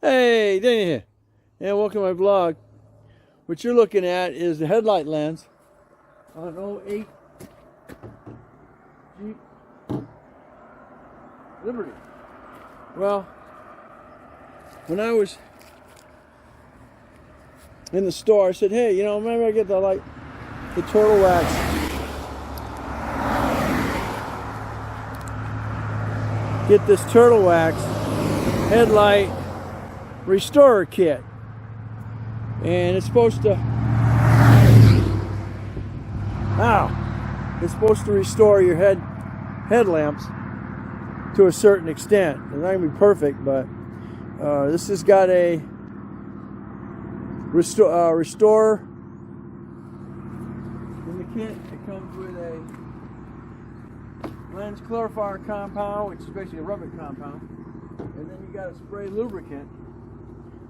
Hey, Danny here. And welcome to my vlog. What you're looking at is the headlight lens on an 08 Jeep Liberty. Well, when I was in the store, I said, hey, you know, maybe I get the turtle wax. Get this turtle wax headlight restorer kit, and it's supposed to it's supposed to restore your headlamps to a certain extent. It's not gonna be perfect, but this has got a restore in the kit. It comes with a lens clarifier compound, which is basically a rubber compound. And then you got a spray lubricant,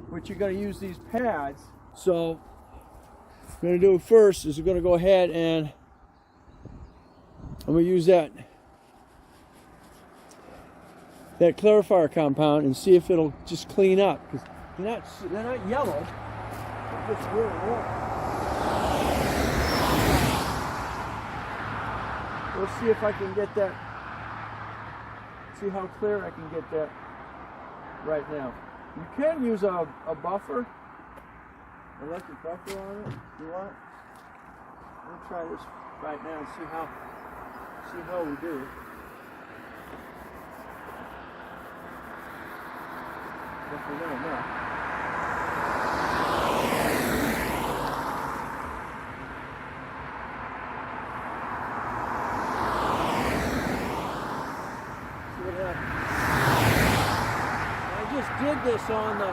which you're going to use these pads. So what I'm going to do first is we're going to go ahead and I'm going to use that clarifier compound and see if it'll just clean up, because they're not yellow, they're just really warm. We'll see if I can get that, see how clear I can get that right now. You can use a buffer, electric buffer on it if you want. We'll try this right now and see how we do. Definitely don't know. See what happens. I just did this on the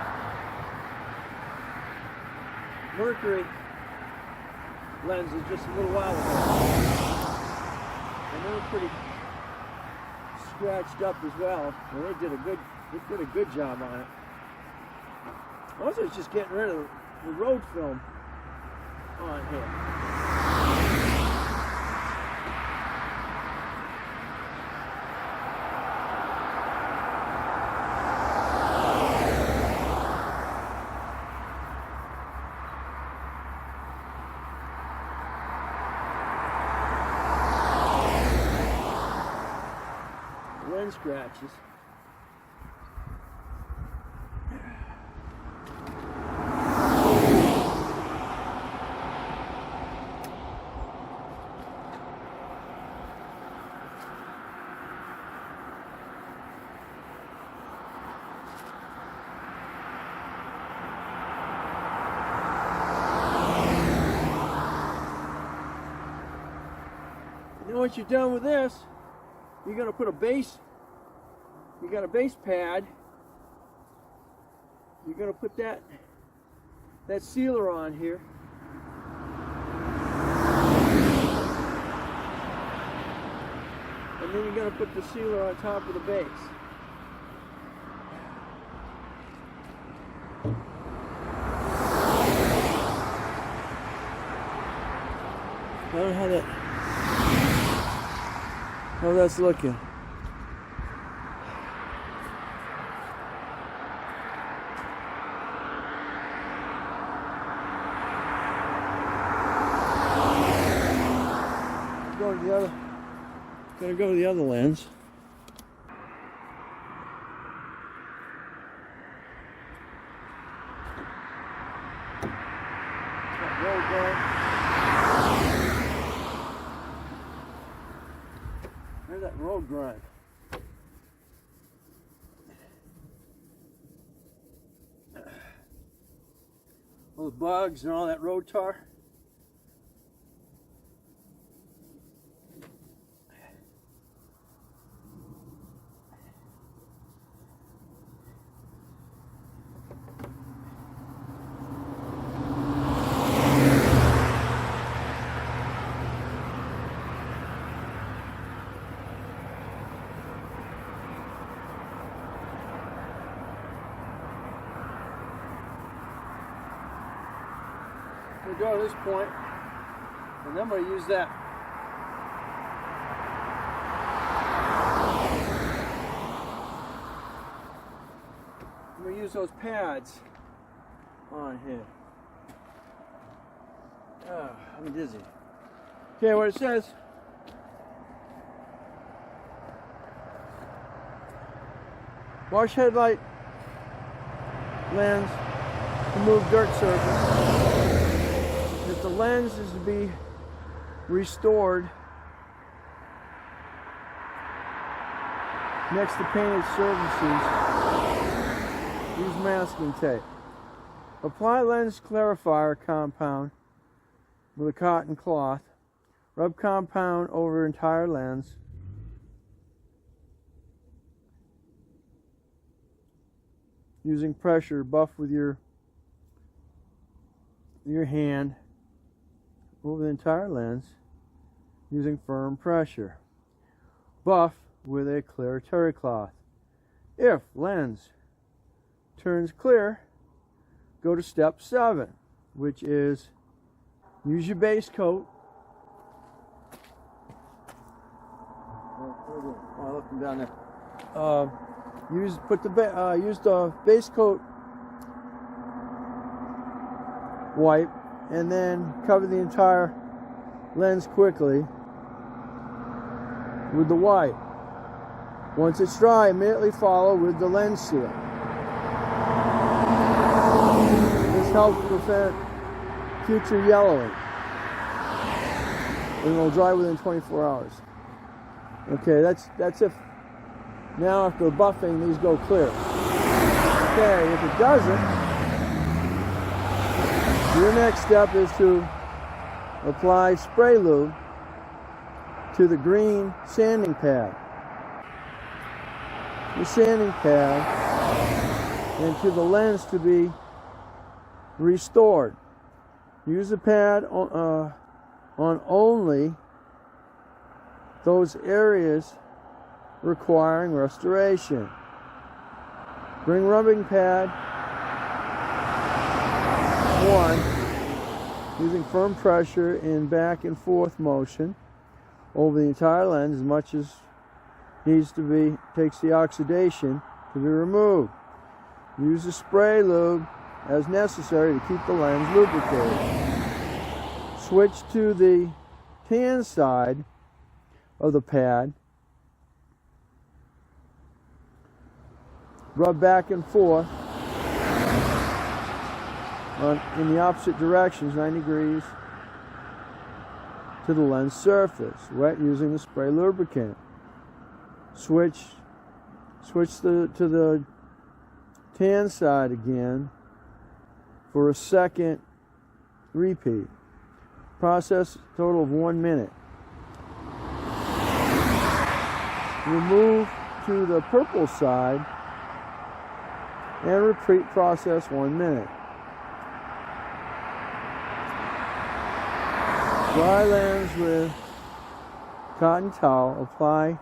Mercury lenses just a little while ago, and they were pretty scratched up as well. And they did a good job on it. Also, it's just getting rid of the road film on here. Lens scratches. And then once you're done with this, you're going to put a base. You got a base pad. You're going to put that sealer on here. And then you're going to put the sealer on top of the base. I don't know how that's looking. Gonna go to the other lens. There's that road grind. All the bugs and all that road tar. We go to this point, and then I'm going to use that. I'm going to use those pads on here. I'm dizzy. Okay, what it says. Wash headlight lens, remove dirt surface. If the lens is to be restored next to painted surfaces, use masking tape. Apply lens clarifier compound with a cotton cloth. Rub compound over entire lens. Using pressure, buff with your hand over the entire lens using firm pressure. Buff with a clear terry cloth. If lens turns clear, go to step 7, which is use your base coat. Oh, look down there. Use the base coat wipe and then cover the entire lens quickly with the wipe. Once it's dry, immediately follow with the lens seal. This helps prevent future yellowing, and it'll dry within 24 hours. Okay, that's if. Now after buffing, these go clear. Okay, if it doesn't, your next step is to apply spray lube to the green sanding pad. The sanding pad and to the lens to be restored. Use the pad on only those areas requiring restoration. Bring rubbing pad 1 using firm pressure in back and forth motion over the entire lens as much as needs to be, takes the oxidation to be removed. Use the spray lube as necessary to keep the lens lubricated. Switch to the tan side of the pad. Rub back and forth in the opposite directions, 90 degrees, to the lens surface, wet using the spray lubricant. Switch to the tan side again for a second repeat. Process a total of 1 minute. Remove to the purple side and repeat process 1 minute. Dry lens with cotton towel. Apply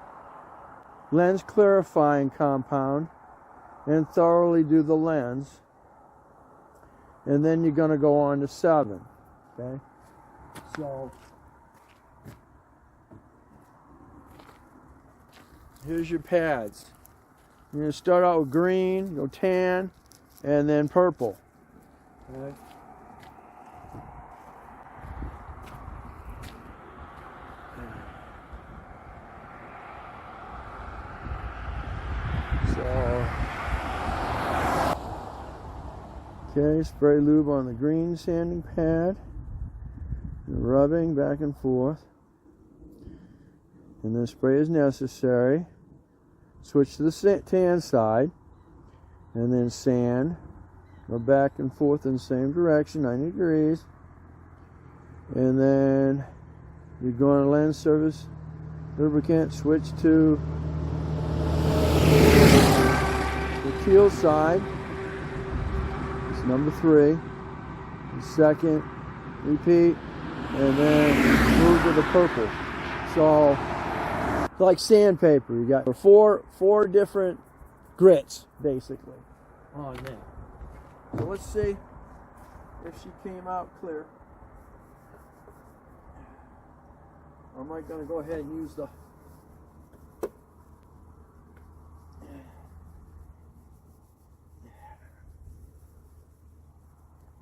lens clarifying compound and thoroughly do the lens. And then you're going to go on to 7. Okay? So here's your pads. You're going to start out with green, go tan, and then purple. Okay. Okay, spray lube on the green sanding pad, rubbing back and forth, and then spray as necessary. Switch to the tan side, and then sand, go back and forth in the same direction, 90 degrees, and then you go on a lens surface lubricant, switch to the teal side. It's number 3. The second repeat, and then move to the purple. So it's like sandpaper. You got four different grits basically on there. So let's see if she came out clear. Or am I going to go ahead and use the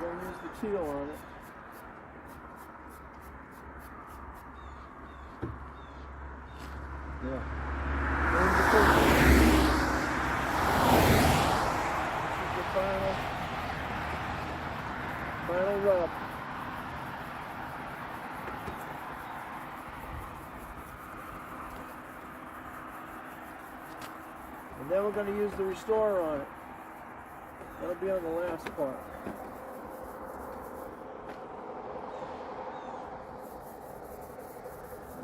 we're going to use the teal on it. Yeah. There's the purple. This is the final rub. And then we're going to use the restorer on it. That'll be on the last part.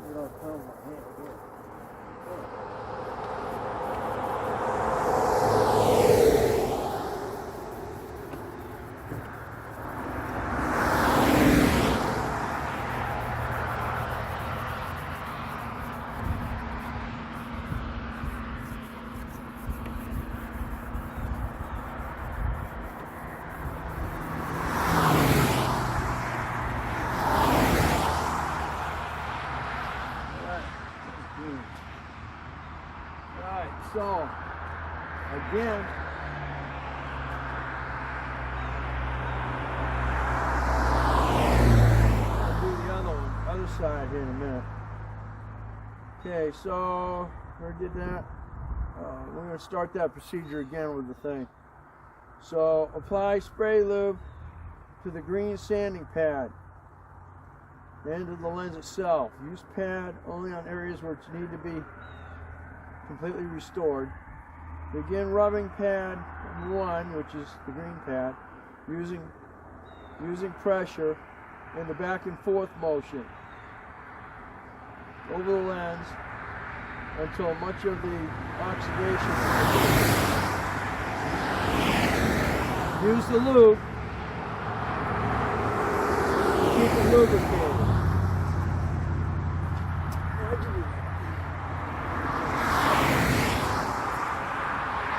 You don't come with my hand here. So, again, I'll do the other side here in a minute. Okay, so we did that. We're going to start that procedure again with the thing. So, apply spray lube to the green sanding pad and to the lens itself. Use pad only on areas where it's need to be completely restored. Begin rubbing pad 1, which is the green pad, using pressure in the back and forth motion over the lens until much of the oxidation. Use the lube to keep it lubricated.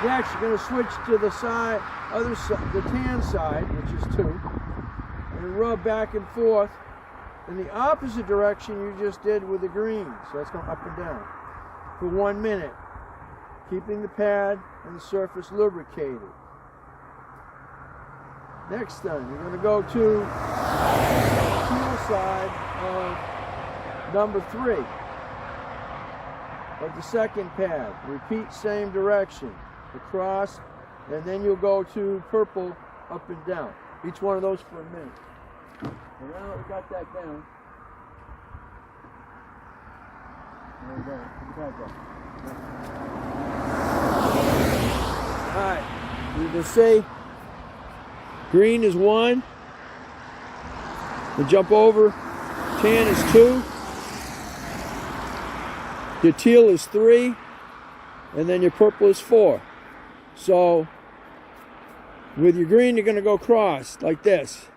Next, you're going to switch to the side, the tan side, which is 2, and rub back and forth in the opposite direction you just did with the green. So that's going up and down for 1 minute, keeping the pad and the surface lubricated. Next time, you're going to go to the teal side of number 3 of the second pad. Repeat same direction. Across, and then you'll go to purple up and down. Each one of those for a minute. And now that we got that down, there we go. Alright, you can see green is 1. We jump over. Tan is 2. Your teal is 3. And then your purple is 4. So, with your green, you're going to go cross, like this.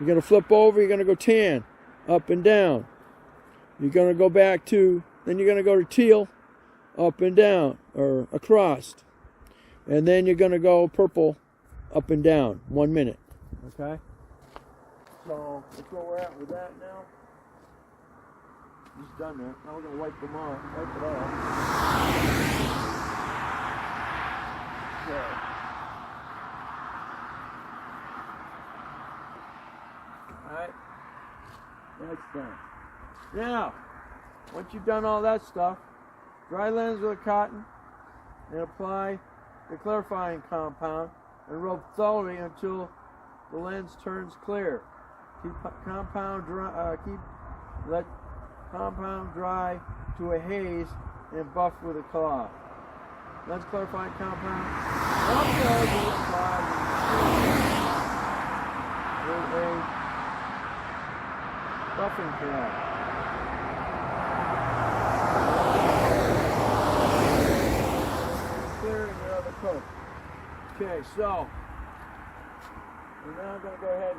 You're going to flip over, you're going to go tan, up and down. You're going to go back to, then you're going to go to teal, up and down, or across. And then you're going to go purple, up and down, 1 minute. Okay? So, that's where we're at with that now. Just done that. Now we're going to wipe them off, wipe it off. Alright, that's done. Now, once you've done all that stuff, dry lens with a cotton and apply the clarifying compound and rub thoroughly until the lens turns clear. Let compound dry to a haze and buff with a cloth. Lens clarifying compound also be applied with a buffing pad. Clearing your other coat. Okay, so we're now going to go ahead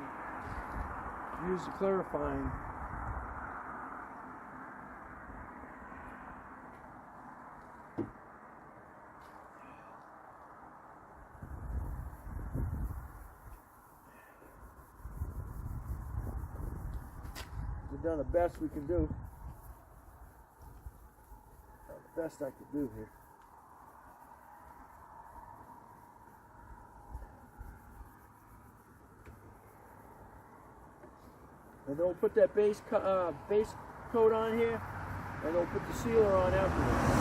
and use the clarifying. We've done the best we can do. The best I could do here. And then we'll put that base coat on here, and we'll put the sealer on afterwards.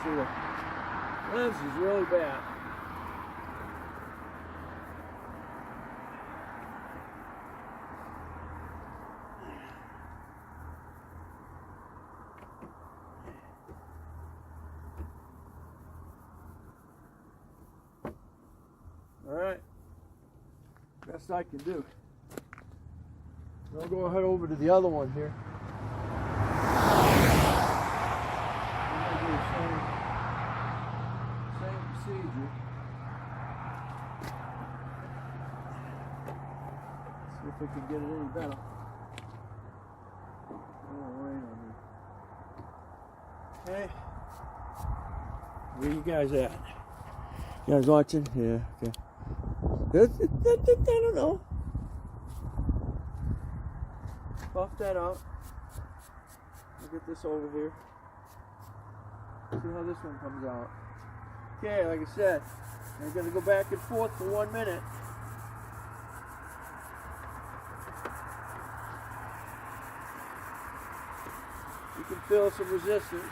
See, the lens is really bad. All right, best I can do. I'll go ahead over to the other one here. Same procedure. See if we can get it any better. Oh, rain on me. Hey, where you guys at? You guys watching? Yeah, okay. I don't know. Buff that out. I'll get this over here. See how this one comes out. Okay, like I said, I'm going to go back and forth for 1 minute. You can feel some resistance.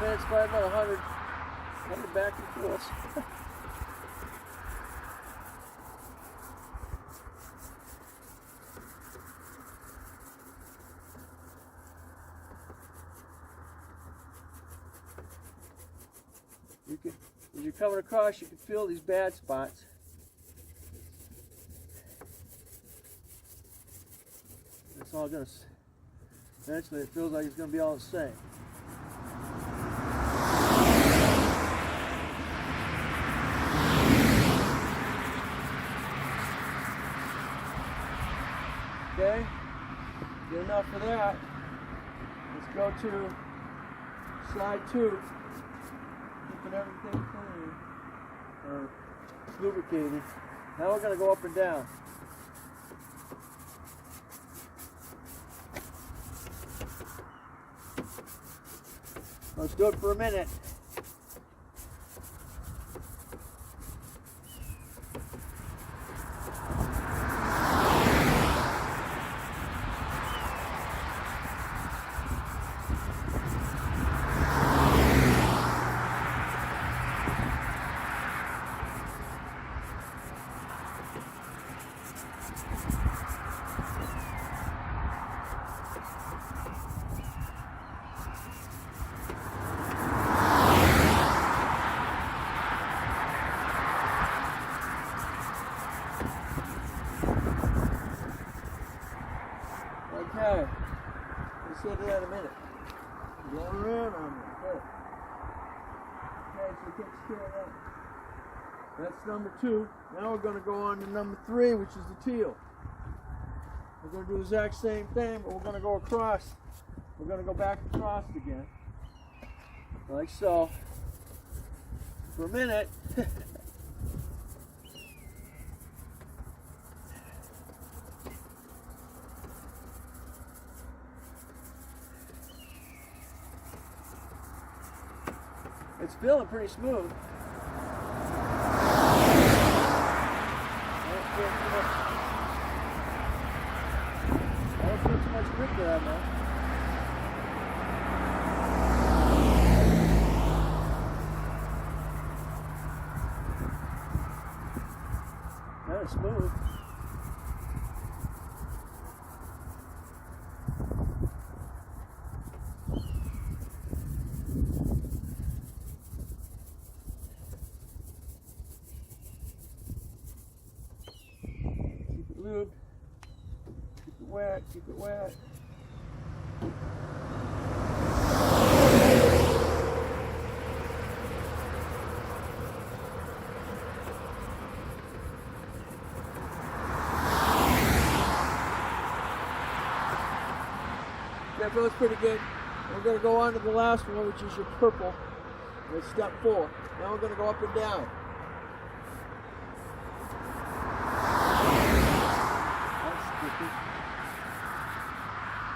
It's probably about 100 back and forth. You can, as you're coming across, you can feel these bad spots. It's all gonna. Eventually, it feels like it's gonna be all the same. Okay, get enough of that. Let's go to slide 2, keeping everything clean or lubricated. Now we're going to go up and down. Let's do it for a minute. Okay, let's get to that in a minute. Going around on me. Okay. Okay, so it takes care of that. That's number 2. Now we're going to go on to number 3, which is the teal. We're going to do the exact same thing, but we're going to go across. We're going to go back across again. Like so. For a minute. It's feeling pretty smooth. I don't feel too much grip to that now. That is smooth. lube. Keep it wet, keep it wet. That feels pretty good. We're going to go on to the last one, which is your purple. That's step 4. Now we're going to go up and down. That's sticky.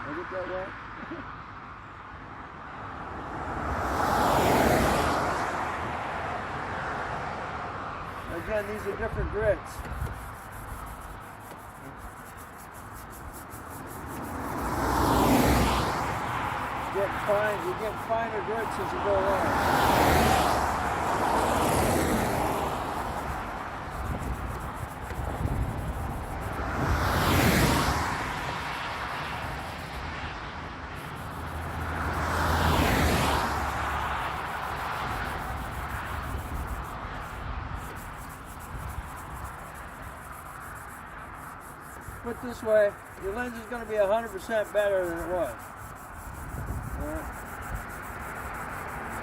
I get that wet? Again, these are different grits. You're getting finer grits as you go along. Put it this way, your lens is going to be 100% better than it was.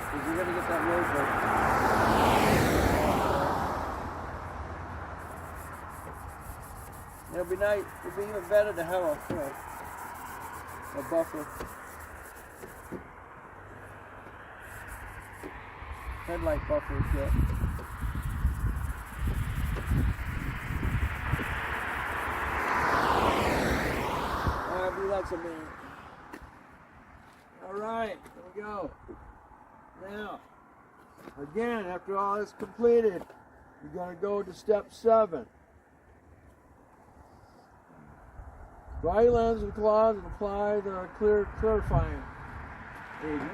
Because you're going to get that Robo. It'll be nice. It'll be even better to have a buffer. Headlight buffer kit. I believe that's a minute. All right, there we go. Now, again, after all is completed, you're going to go to step 7. Dry your lens with cloths and apply the clarifying agent.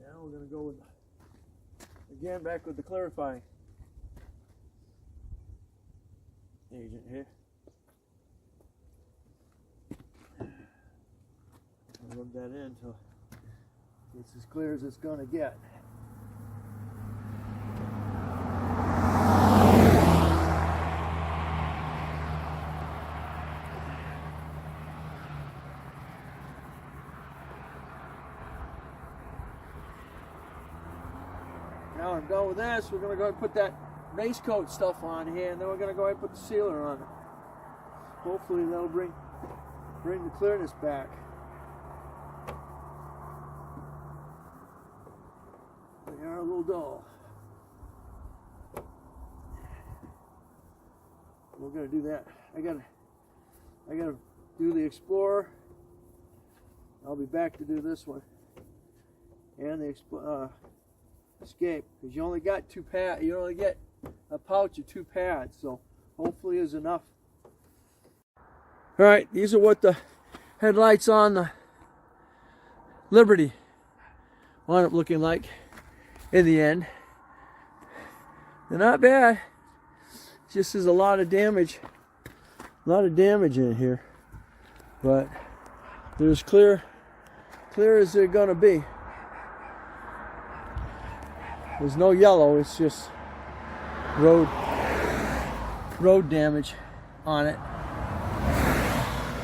Now we're going to go with, again, back with the clarifying agent here. I'll rub that in until it's as clear as it's going to get. Now I'm done with this. We're going to go ahead and put that base coat stuff on here, and then we're going to go ahead and put the sealer on it. Hopefully that'll bring the clearness back. They are a little dull. We're going to do that. I gotta do the Explorer. I'll be back to do this one and the Escape, because you only got 2 pads. You only get a pouch of 2 pads, so hopefully is enough. All right, these are what the headlights on the Liberty wound up looking like in the end. They're not bad. Just there's a lot of damage in here, but they're as clear as they're gonna be. There's no yellow, it's just road damage on it.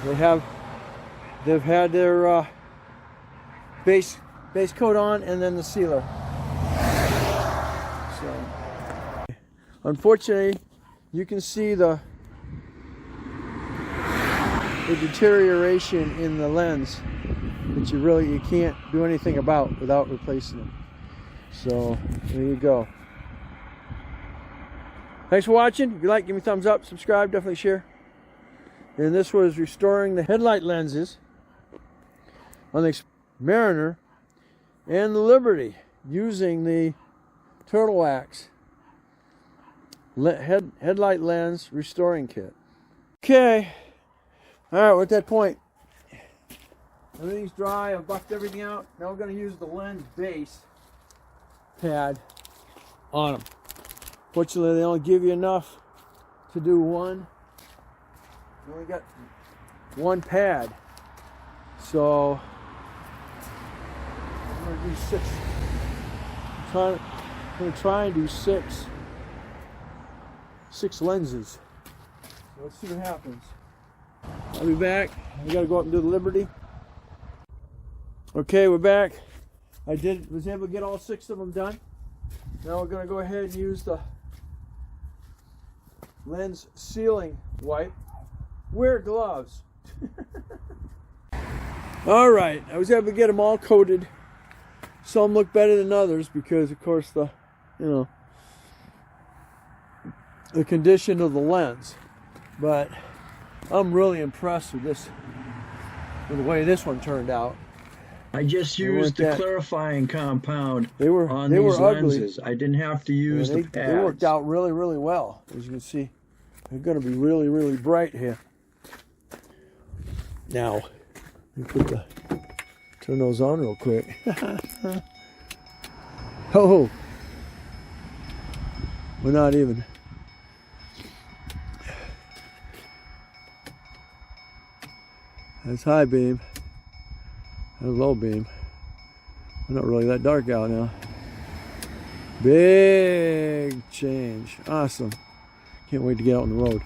They've had their base coat on, and then the sealer. So unfortunately, you can see the deterioration in the lens that you can't do anything about without replacing it. So there you go. Thanks for watching. If you like, give me a thumbs up, subscribe, definitely share. And this was restoring the headlight lenses on the Mariner and the Liberty using the Turtle Wax headlight lens restoring kit. Okay, all right, we're at that point. Everything's dry. I've buffed everything out. Now we're going to use the lens base pad on them. Fortunately, they only give you enough to do one. You only got one pad. So I'm going to do 6. I'm going to try and do 6 lenses. So let's see what happens. I'll be back. I got to go up and do the Liberty. Okay, we're back. I was able to get all 6 of them done. Now we're going to go ahead and use the lens sealing wipe. Wear gloves. All right, I was able to get them all coated. Some look better than others because, of course, the condition of the lens. But I'm really impressed with the way this one turned out. I just used the clarifying compound on these lenses. Ugly. I didn't have to use the pads. They worked out really, really well. As you can see, they're going to be really, really bright here. Now, let me turn those on real quick. Oh, we're not even. That's high beam. That's low beam. We're not really that dark out now. Big change. Awesome. Can't wait to get out on the road.